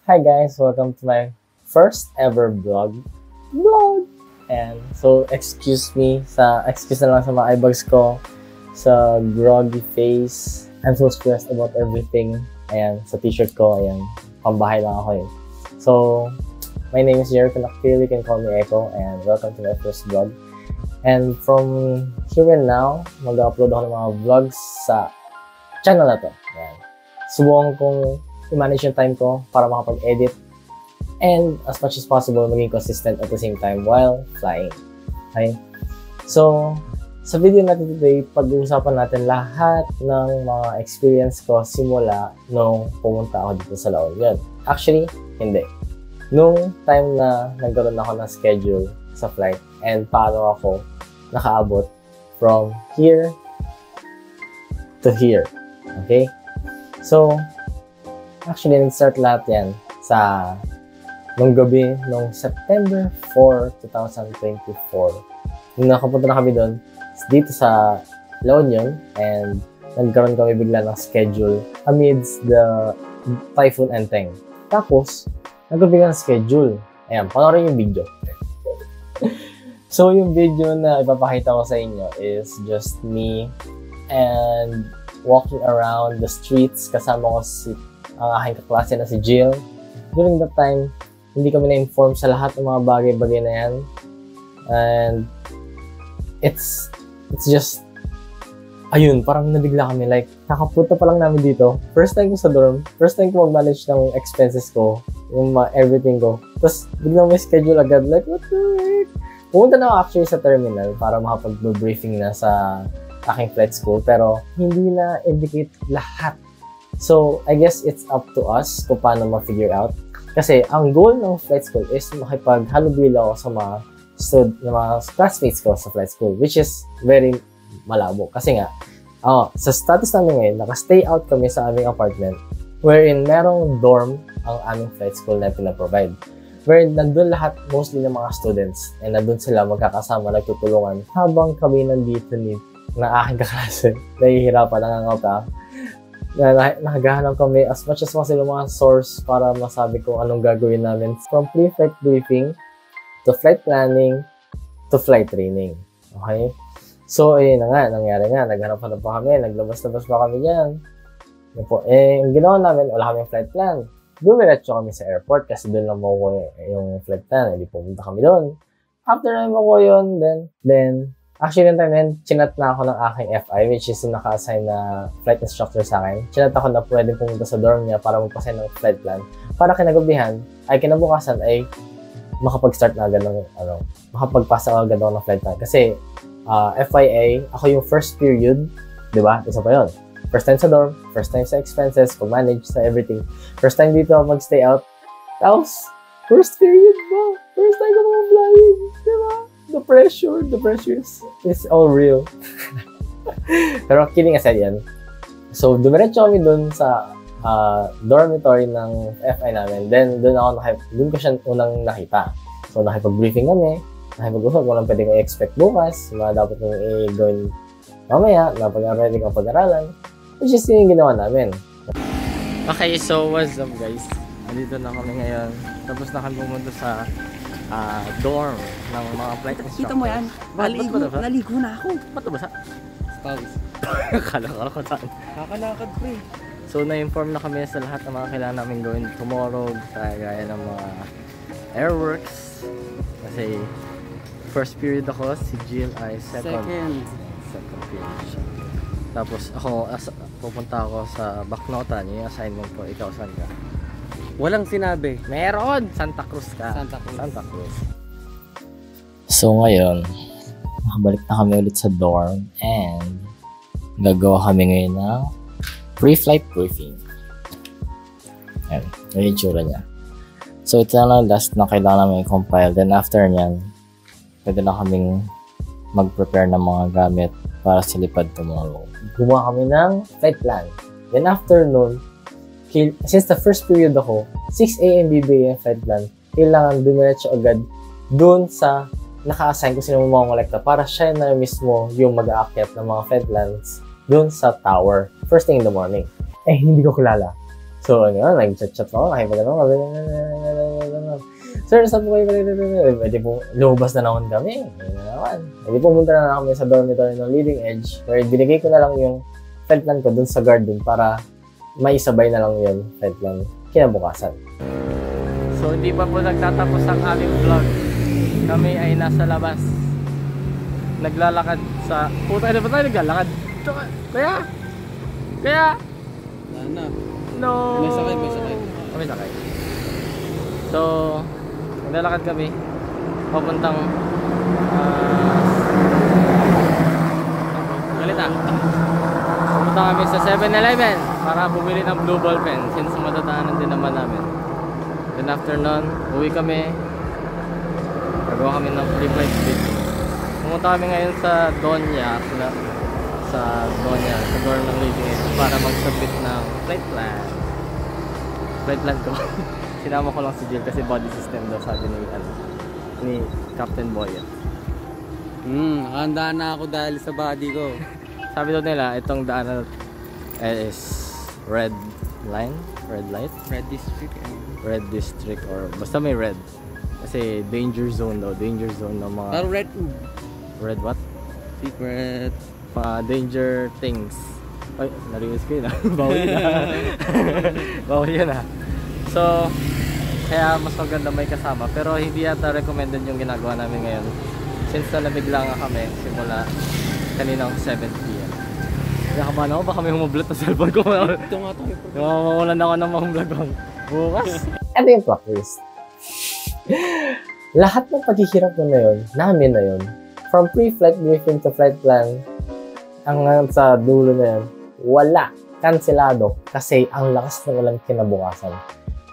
Hi guys, welcome to my first ever vlog. And so excuse na lang sa mga eyebags ko, sa groggy face. I'm so stressed about everything. Ayan, sa t-shirt ko, ayan, pambahay lang ako eh. So, my name is Jericho Nakpil, you can call me Echo, and welcome to my first vlog. And from here and now, mag-upload ako ng mga vlogs sa channel na to. Ayan. Subukan kong i-manage yung time ko para makapag-edit and as much as possible maging consistent at the same time while flying. Okay? So, sa video natin today, pag-uusapan natin lahat ng mga experience ko simula nung pumunta ako dito sa La Union. Actually, hindi. Nung time na nagkaroon ako ng schedule sa flight and paano ako nakaabot from here to here. Okay? So, actually, nag-start lahat yan sa nung gabi, nung September 4, 2024. Nung nakapunta na kami doon, dito sa La Union, and nagkaroon kami bigla ng schedule amidst the Typhoon Enteng. Tapos, nagkaroon ng schedule. Ayan, panoorin yung video. So, yung video na ipapakita ko sa inyo is just me and walking around the streets. Kasama ko ang aking kaklase na si Jill. During that time, hindi kami na-inform sa lahat ng mga bagay-bagay na yan. And it's just, ayun, parang nabigla kami. Like, kakapunta pa lang namin dito. First time ko sa dorm. First time ko mag-manage ng expenses ko. Yung everything ko. Tapos, biglang may schedule agad. Like, what the heck? Pumunta na ako actually sa terminal para makapag-briefing na sa aking flight school. Pero, hindi na indicate lahat. So, I guess it's up to us kung paano ma-figure out. Kasi, ang goal ng flight school is makipag-halubilo ako sa mga classmates ko sa flight school, which is very malabo. Kasi nga, sa status namin ngayon, naka-stay out kami sa aming apartment wherein merong dorm ang aming flight school na pinaprovide. Wherein nandun lahat, mostly ng mga students, and nandun sila magkakasama, nagtutulungan habang kami nandito na aking kaklase. Nahihirapan, nangangapa. Nakahanap kami as much as possible mga source para masabi kung anong gagawin namin from pre-flight briefing to flight planning to flight training. Okay? So, na nga, nangyari nga. Naghanap-hanap pa kami. Naglabas-labas pa kami dyan. Yung ginawa namin, wala kaming flight plan. Dumiretso kami sa airport kasi doon lang makuha yung flight plan. Hindi pumunta kami doon. After na makuha yun, then actually, yung time na chinat na ako ng aking FI, which is yung naka-assign na flight instructor sa akin. Chinat ako na pwede pumunta sa dorm niya para magpasign ng flight plan. Para kinagabihan, kinabukasan ay makapag-start na agad ng, makapagpasa agad ako ng flight plan. Kasi, FIA, ako yung first period, di ba? Isa pa yun. First time sa dorm, first time sa expenses, pag-manage sa everything. First time dito mag-stay out. Tapos, first period mo. First time ko mag-flying. Di ba? The pressure is all real. Pero kidding aside yan. So, dumiretso kami dun sa dormitory ng FI namin. Then, dun ko siya unang nakita. So, nakipag-briefing kami. Nakipag-usap kung anong pwede kong i-expect bukas. Mga dapat kong i-gawin mamaya. Napag-ready kong pag-aralan. Which is yung ginawa namin. Okay, so what's up guys? Nandito na kami ngayon. Tapos na kami pumunta sa dorm ng mga flight instructors. Kita mo yan? Naligo na ako. Ba't ba sa? Spouse. Kalakal saan? Kakalakad ko eh. So, na-inform na kami sa lahat ng mga kailangan namin gawin tomorrow. Gaya ng mga airworks. Kasi, first period ako, si Jill ay second period siya. Tapos, pupunta ako sa Bacnotan, yung assignment ko. Ikaw, saan ka? Walang sinabi. Meron! Santa Cruz ka. Santa Cruz. So ngayon, nakabalik na kami ulit sa dorm and gagawa kami ngayon ng pre-flight briefing. Ayan, yung itsura niya. So ito na lang last na kailangan namin i-compile. Then after nyan, pwede na kaming mag-prepare ng mga gamit para sa lipad tomorrow. Gumawa kami ng flight plan. Then after nun, since the first period ako, 6 a.m. BBA yung flight plan, kailangan dumiretso agad dun sa naka-assign ko sino mga kolekta para siya na mismo yung mag-aakyat ng mga flight plans dun sa tower. First thing in the morning. Hindi ko kilala. So, nag-chat-chat ako, nakipagano, sir, saan po kayo? Pwede po, lumabas na naman kami. Ayun na naman. Pwede pumunta na kami sa dormitory ng Leading Edge, where binigay ko na lang yung flight plan ko dun sa guard dun para maisabay na lang yung flight plan kinabukasan. So, hindi pa po nagtatapos ang aming vlog. Kami ay nasa labas. Naglalakad sa... Puta, ano ba tayo naglalakad? Kaya... Sana. No! May sakay, may sakay. May sakay. So, naglalakad kami. Papuntang... Galita. Pupunta kami sa 7-Eleven para bumili ng blue ball pen since madadaanan din naman namin. Then after nun, uwi kami. Nagawa kami ng free flight ticket. Pumunta kami ngayon sa Donya, sa door ng Leading Edge para mag-submit ng flight plan. Flight plan ko. Sinama ko lang si Jill kasi body system daw sabi ni Captain Boya. Handa na ako dahil sa body ko. Sabi daw nila, itong daan is red line, red light, Red District. red district or basta may red. Kasi danger zone daw, danger zone ng mga... Pero red. Red what? Secret. Danger things. Ay, narinig ko yun ah. Bawal yun ah. Bawal yun ah. So, kaya mas maganda may kasama. Pero hindi yata recommended yung ginagawa namin ngayon. Since na nabigla nga kami simula kaninang 7 p.m. Nakakabahan ako, baka may humublat na cellphone ko. Ito nga tayo. Mawawalan ako ng mahumblagong bukas. Ito yung plot twist. Lahat ng paghihirap ko na yun, namin na yun, from pre-flight briefing to flight plan, hanggang sa dulo na yun, wala. Kanselado. Kasi ang lakas ng walang kinabukasan.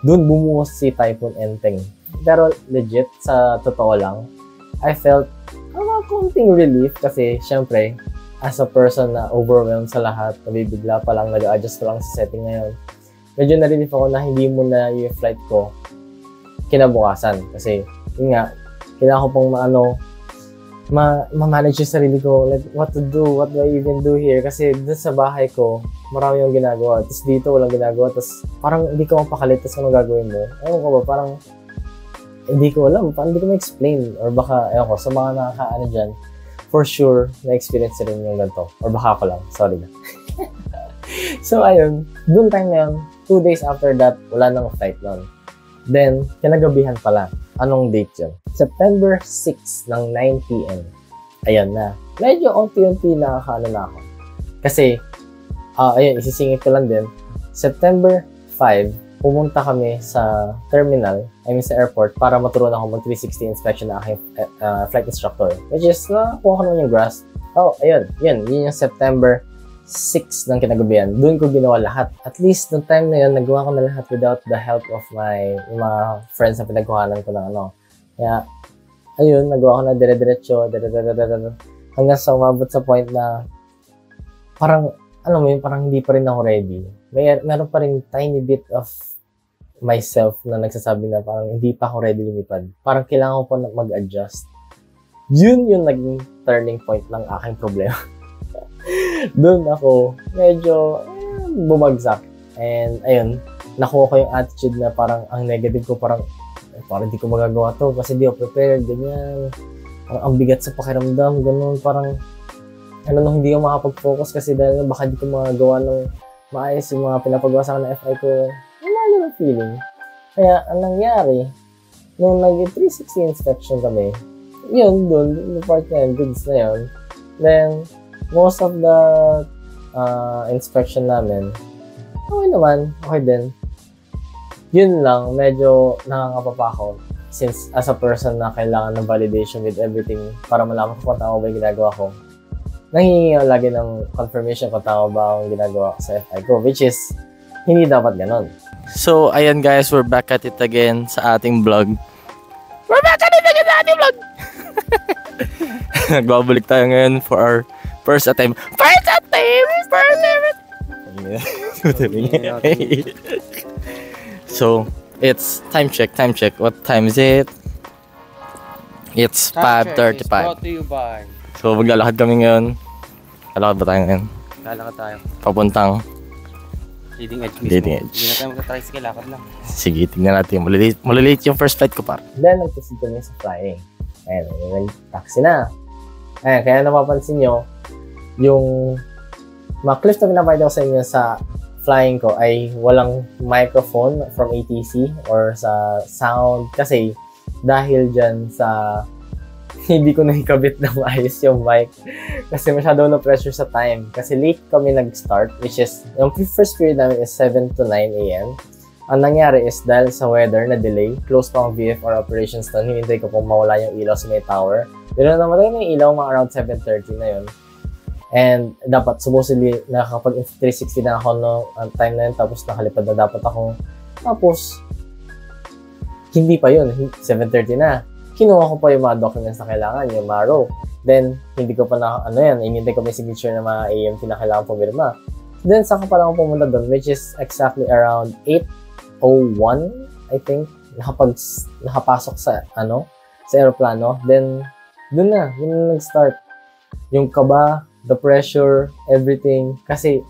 Doon bumuhos si Typhoon Enteng. Pero legit, sa totoo lang, I felt konting relief kasi syempre, as a person na overwhelmed sa lahat, nabibigla pa lang, nag-adjust pa lang sa setting ngayon, medyo na-relief ako na hindi mo na yung flight ko kinabukasan. Kasi, yun nga, kailangan ko pong ma-manage yung sarili ko, like, what to do, what do I even do here? Kasi dun sa bahay ko, marami yung ginagawa. Tapos dito, walang ginagawa. Tapos parang hindi ko mapakalit. Tapos ano gagawin mo? Ewan ko ba, parang hindi ko alam. Parang hindi ko ma-explain. Or baka, ewan ko, sa mga nakakaano dyan, for sure, na-experience rin yung ganito. Or baka ako lang. Sorry na. So, ayun. Dun time na yun, 2 days after that, wala nang flight nun. Then, kinagabihan pala. Anong date yun? September 6 ng 9 p.m. Ayan na. Medyo unti-unti nakakaano na ako. Kasi, ayun, isisingit ko lang din. September 5, pumunta kami sa terminal, sa airport, para maturuan ako mag-360 inspection na aking flight instructor. Which is, nakuha ko naman yung grasp. Ayun. Yun yung September 6 ng kinagabihan. Doon ko ginawa lahat. At least, noong time na yun, nagawa ko na lahat without the help of mga friends na pinagkuhanan ko ng ano. Kaya, ayun, nagawa ko na dire-diretso, hanggang sa umabot sa point na parang, alam mo yun, parang hindi pa rin ako ready. Meron pa rin tiny bit of myself na nagsasabi na parang hindi pa ako ready lumipad. Parang kailangan ko pa mag-adjust. Yun yung naging turning point ng aking problema. Doon ako medyo bumagsak. And ayun, nakuha ko yung attitude na parang ang negative ko, parang hindi ko magagawa to kasi hindi ako prepared, ganyan. Ang bigat sa pakiramdam, ganun, parang hindi ako makapag-focus kasi dahil baka di ko magagawa ng maayos yung mga pinapagawa sa akin ng FI ko. Wala yung feeling. Kaya ang nangyari, nung nag-360 inspection kami, yun, doon, yung part na yun, goods na yun. Then, most of the inspection namin, okay naman, okay din. Yun lang, medyo nakangapa ako since as a person na kailangan ng validation with everything para malaman ko kung tama ba yung ginagawa ko. Nanghihingi ako lagi ng confirmation kung tama ba ang ginagawa ko sa FI ko, which is hindi dapat ganon. So, ayan guys, we're back at it again sa ating vlog. We're back at it again sa ating vlog! Nagbabalik tayo ngayon for our first attempt. So, it's time check. What time is it? It's 5:35. Brought to you by... So, maglalakad kami ngayon. Lalakad ba tayo ngayon? Lalakad tayo. Papuntang Leading edge mismo. Leading edge. Hindi na tayo magta-tricycle, lakad lang. Sige, tingnan natin. Malilate yung first flight ko, par. Then, nagproceed kami sa flying. Ayan, nag-taxi na. Ayan, kaya napapansin nyo, yung mga clips na pinapakita ko sa inyo sa flying ko ay walang microphone from ATC or sa sound. Kasi, dahil dyan sa hindi ko nakikabit na maayos yung mic kasi masyado na pressure sa time. Kasi late kami nag-start, which is, yung first period namin is 7 to 9 a.m. Ang nangyari is dahil sa weather na delay, close pa ang VFR operations na hinintay ko kung mawala yung ilaw sa may tower. Pero namatay na yung ilaw mga around 7:30 na yun. And dapat supposedly nakakapag 360 na ako no time na yun, tapos nakalipad na dapat ako. Tapos, hindi pa yun, 7:30 na. Kinuha ko pa yung mga documents na kailangan, yung mga row. Then, hindi ko pa na, inintay ko may signature na mga AMT na kailangan pumirma. Then, saka pa lang ako pumunta doon, which is exactly around 8:01, I think, nakapasok sa, sa aeroplano. Then, doon na nag-start. Yung kaba, the pressure, everything. Kasi,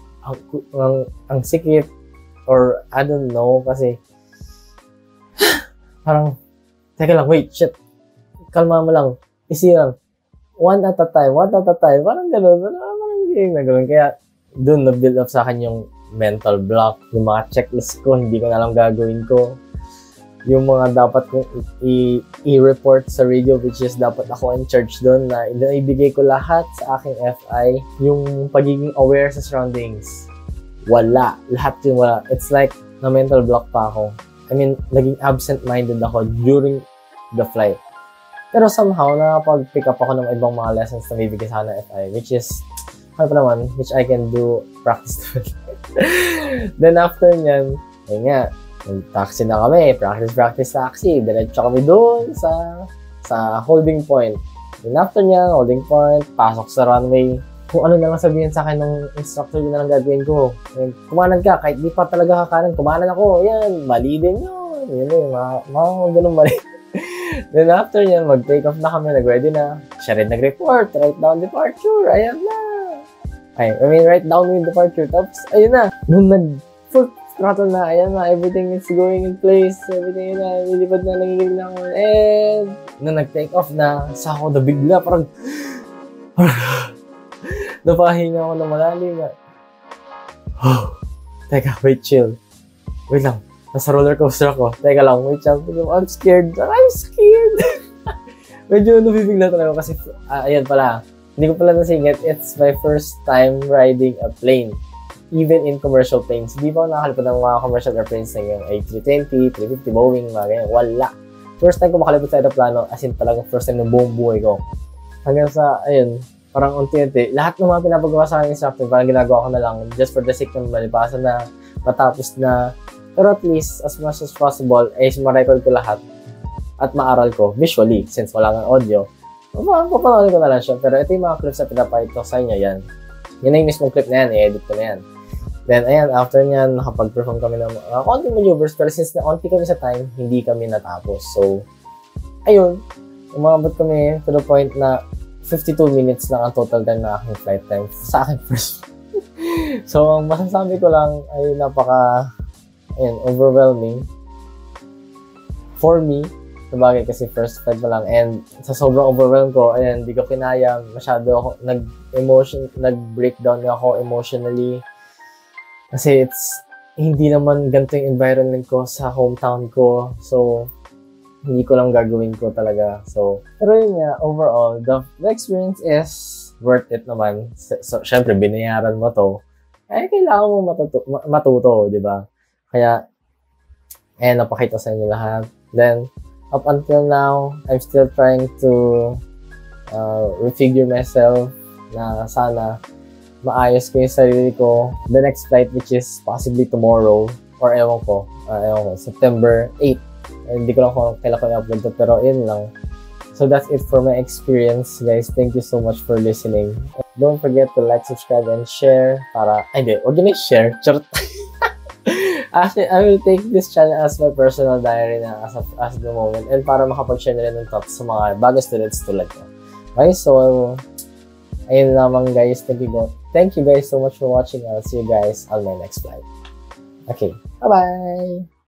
ang sikip, or I don't know, kasi, parang, teka lang, wait, shit. Kalma mo lang. Easy lang. One at a time. Parang gano'n. Kaya, doon na-build up sa akin yung mental block. Yung mga checklist ko, hindi ko na alam gagawin ko. Yung mga dapat kong i-report sa radio, which is dapat ako in charge doon, na ibigay ko lahat sa aking FI. Yung pagiging aware sa surroundings. Wala. Lahat yung wala. It's like, na mental block pa ako. I mean, naging absent-minded ako during the flight. Pero somehow, nakapag-pick up ako ng ibang mga lessons na bibigay sa ng FI, which is, which I can do practice to it. Then after nyan, ayun nga, taxi na kami, practice taxi. Diretso kami doon sa holding point. Then after nyan, holding point, pasok sa runway. Kung ano na lang sabihin sa akin ng instructor, yun na lang gagawin ko. Kumanan ka, kahit di pa talaga kakanan, kumanan ako. Yan, mali din yun. Yun eh, mga ganun mali. Then after yan, mag-take off na kami, nag-ready na. Siya rin nag-report, write down departure, ayan na. Write down with departure. Tapos, ayun na. Nung nag-full throttle na, ayan na, everything is going in place. Everything na, nilipad na, nanginig na ako. And, nung nag-take off na, sa ako na bigla, parang napahinga ako ng malalim. Teka, wait, chill. Wait lang. Nasa roller coaster ako. Teka lang, wait, chill. I'm scared. Medyo nabibigla talaga kasi, ayan pala. Hindi ko pala nasingit. It's my first time riding a plane. Even in commercial planes. Hindi pa ako nakakalipad ng mga commercial airplanes na yung A320, 350, Boeing, mga ganyan. Wala. First time ko makalipad sa aeroplano, as in talagang first time ng buong buhay ko. Hanggang sa, ayun, parang unti-unti, lahat ng mga pinapagawa sa akin instructor, parang ginagawa ko na lang just for the sake ng malipasan na, matapos na. Pero at least, as much as possible, ay ma-record ko lahat at maaral ko visually, since wala nga audio. Papanood ko na lang siya. Pero ito yung mga clips na pinapahit ko sa inyo, yan. Yan na yung mismong clip na yan, i-edit ko na yan. Then, ayan, after nyan, nakapag-perform kami ng konting maneuvers, pero since na-onti kami sa time, hindi kami natapos. So, ayun, umabot kami to the point na 52 minutes lang ang total time na aking flight time sa aking first. So, ang masasabi ko lang ay overwhelming for me. Sabagay kasi first flight pa lang, and sa sobrang overwhelmed ko, ayan, hindi ko kinaya, masyado ako, nag-breakdown ako emotionally. Kasi hindi naman ganito yung environment ko sa hometown ko, so, hindi ko lang gagawin ko talaga. So, pero yun nga, overall, the experience is worth it naman. So, syempre, binayaran mo to, kailangan mo matuto, di ba? Kaya, napakita sa inyo lahat. Then, up until now, I'm still trying to refigure myself na sana maayos ko yung sarili ko. The next flight, which is possibly tomorrow, or ewan ko, September 8. Hindi ko lang kung kailan ko i-upload to, pero yun lang. So that's it for my experience, guys. Thank you so much for listening. Don't forget to like, subscribe, and share para, huwag nyo share. Charot. Actually, I will take this channel as my personal diary na as the moment, and para makapag-share na rin ng thoughts sa mga bagong students tulad ko. Okay, so, ayun lamang guys. Thank you guys so much for watching. I'll see you guys on my next flight. Okay, bye-bye!